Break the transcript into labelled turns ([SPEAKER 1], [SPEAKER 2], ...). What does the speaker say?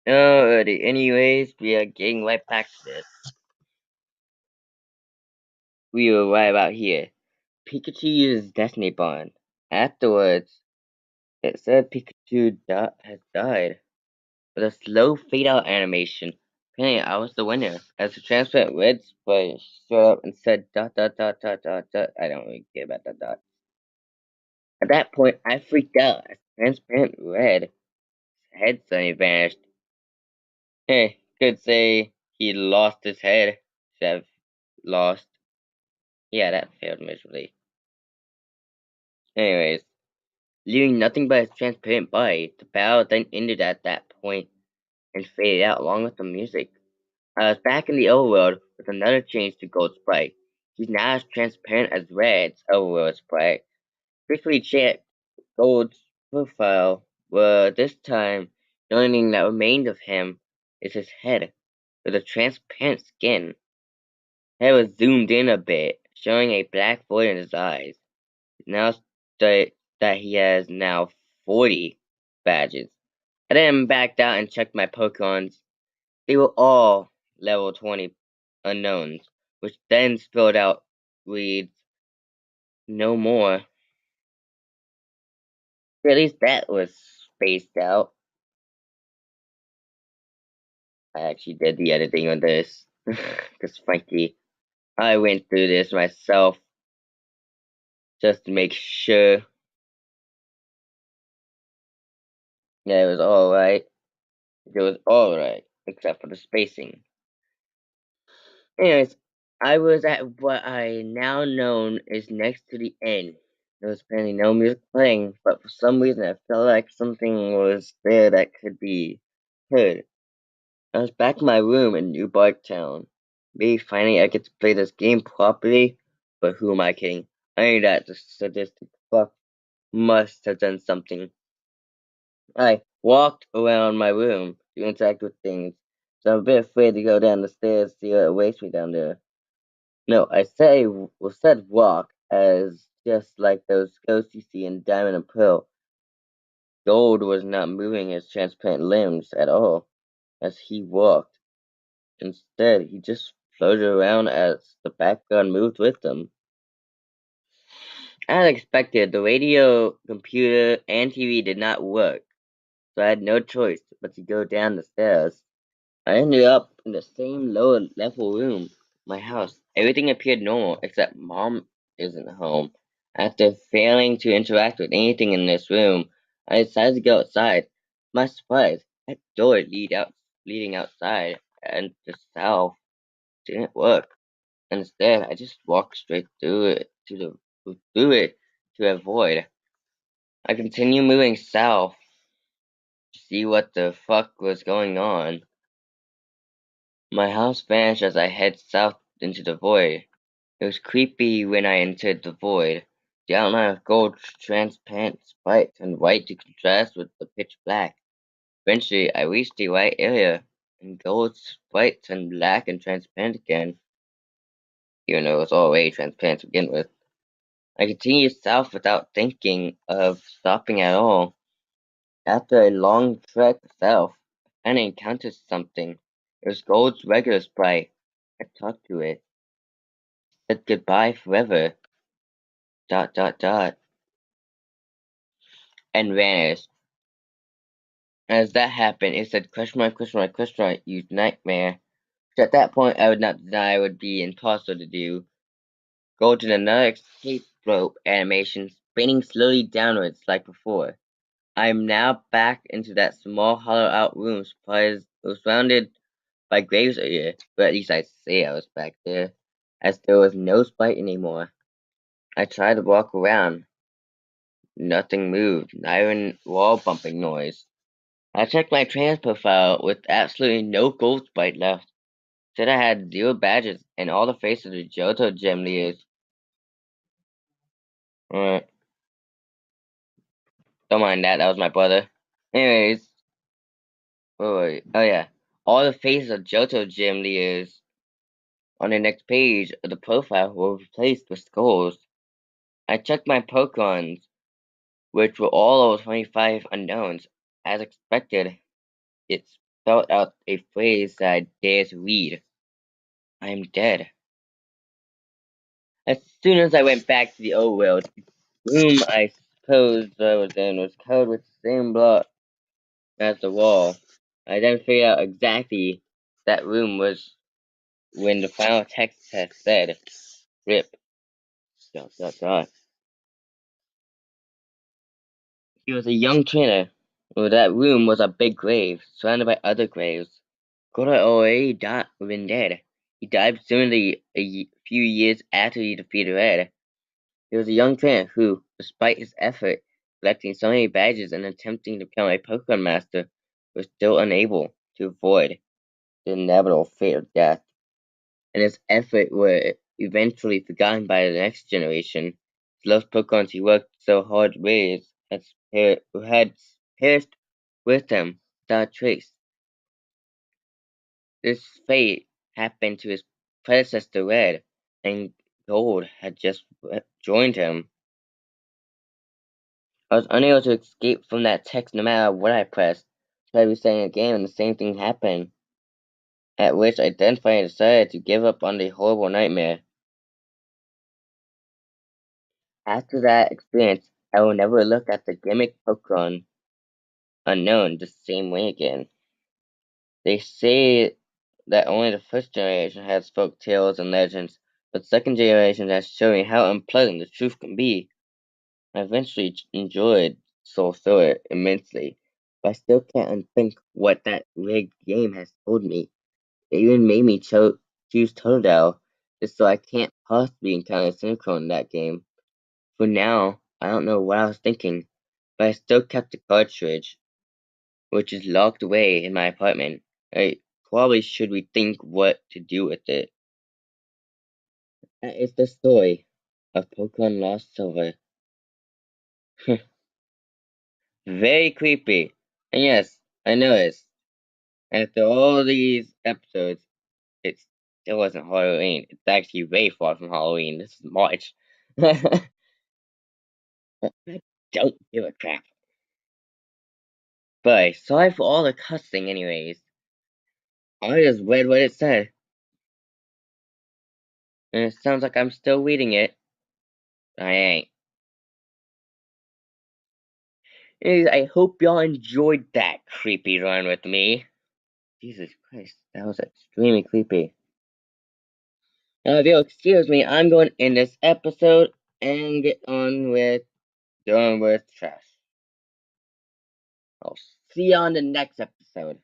[SPEAKER 1] Alrighty, anyways, we are getting right back to this. We were right about here. Pikachu uses Destiny Bond. Afterwards, it said Pikachu has died. With a slow fade-out animation, apparently I was the winner. As the transparent red spray showed up and said dot dot dot dot dot dot. I don't really care about that dot. At that point, I freaked out as transparent red head suddenly vanished. Hey, could say he lost his head. Should have lost. Yeah, that failed miserably. Anyways, leaving nothing but his transparent body, the battle then ended at that point and faded out along with the music. I was back in the overworld with another change to Gold Sprite. He's now as transparent as Red's overworld sprite. Quickly checked Gold's profile, where this time the only thing that remained of him is his head, with a transparent skin. Head was zoomed in a bit, showing a black void in his eyes. Now that he has now 40 badges. I then backed out and checked my Pokemons. They were all level 20 unknowns, which then spelled out reads, no more. At least that was spaced out. I actually did the editing on this, because frankly, I went through this myself just to make sure that it was alright. It was alright, except for the spacing. Anyways, I was at what I now known is next to the end. There was apparently no music playing, but for some reason I felt like something was there that could be heard. I was back in my room in New Barktown. Maybe finally I get to play this game properly, but who am I kidding? I knew that the sadistic fuck must have done something. I walked around my room to interact with things, so I'm a bit afraid to go down the stairs to see what awaits me down there. No, I said walk as just like those ghosts you see in Diamond and Pearl. Gold was not moving his transparent limbs at all as he walked. Instead, he just floated around as the background moved with him. As expected, the radio, computer, and TV did not work, so I had no choice but to go down the stairs. I ended up in the same lower level room, my house. Everything appeared normal except Mom isn't home. After failing to interact with anything in this room, I decided to go outside. To my surprise, that door leading outside and the south didn't work. Instead, I just walked straight through it to avoid. I continued moving south to see what the fuck was going on. My house vanished as I head south into the void. It was creepy when I entered the void. The outline of gold transparent spikes and white to contrast with the pitch black. Eventually, I reached the right area, and gold spikes turned black and transparent again, even though it was already transparent to begin with. I continued south without thinking of stopping at all. After a long trek south, I encountered something. It was Gold's regular sprite. I talked to it. Said goodbye forever. Dot dot dot. And vanished. As that happened, it said question mark, you nightmare. Which at that point I would not deny would be impossible to do. Gold did another escape rope animation, spinning slowly downwards like before. I am now back into that small hollow-out room surrounded by graves area, but at least I say I was back there, as there was no spite anymore. I tried to walk around. Nothing moved, not even wall bumping noise. I checked my trans profile with absolutely no gold spite left. Said I had 0 badges and all the faces of the Johto gem leaders. Alright, don't mind that was my brother. Anyways, wait. Oh yeah. All the faces of Johto gym leaders on the next page of the profile were replaced with skulls. I checked my Pokemons, which were all over 25 unknowns. As expected, it spelled out a phrase that I dared to read. I am dead. As soon as I went back to the old world, the room I suppose I was in was covered with the same blood as the wall. I then figured out exactly that room was when the final text had said, "Rip." Dot dot dot. He was a young trainer. Well, that room was a big grave, surrounded by other graves. Goro already been dead. He died presumably few years after he defeated Red. He was a young trainer who, despite his effort, collecting so many badges and attempting to become a Pokemon Master, was still unable to avoid the inevitable fate of death. And his efforts were eventually forgotten by the next generation. The lost Pokemon he worked so hard to raise had perished with him without a trace. This fate happened to his predecessor Red, and Gold had just joined him. I was unable to escape from that text no matter what I pressed. Tried resetting the game and the same thing happened. At which I then finally decided to give up on the horrible nightmare. After that experience, I will never look at the gimmick Pokemon Unknown the same way again. They say that only the first generation has folk tales and legends, but the second generation has shown me how unpleasant the truth can be. I eventually enjoyed Soul Silver immensely, but I still can't unthink what that rigged game has told me. It even made me choose Totodile, just so I can't possibly encounter Synchro in that game. For now, I don't know what I was thinking, but I still kept the cartridge, which is locked away in my apartment. I probably should rethink what to do with it. That is the story of Pokemon Lost Silver. Very creepy. And yes, I noticed, after all these episodes, it still wasn't Halloween. It's actually way far from Halloween. This is March. I don't give a crap. But sorry for all the cussing anyways. I just read what it said. And it sounds like I'm still reading it. I ain't. Anyways, I hope y'all enjoyed that creepy run with me. Jesus Christ, that was extremely creepy. Now, if you'll excuse me, I'm going to end this episode and get on with doing with trash. I'll see you on the next episode.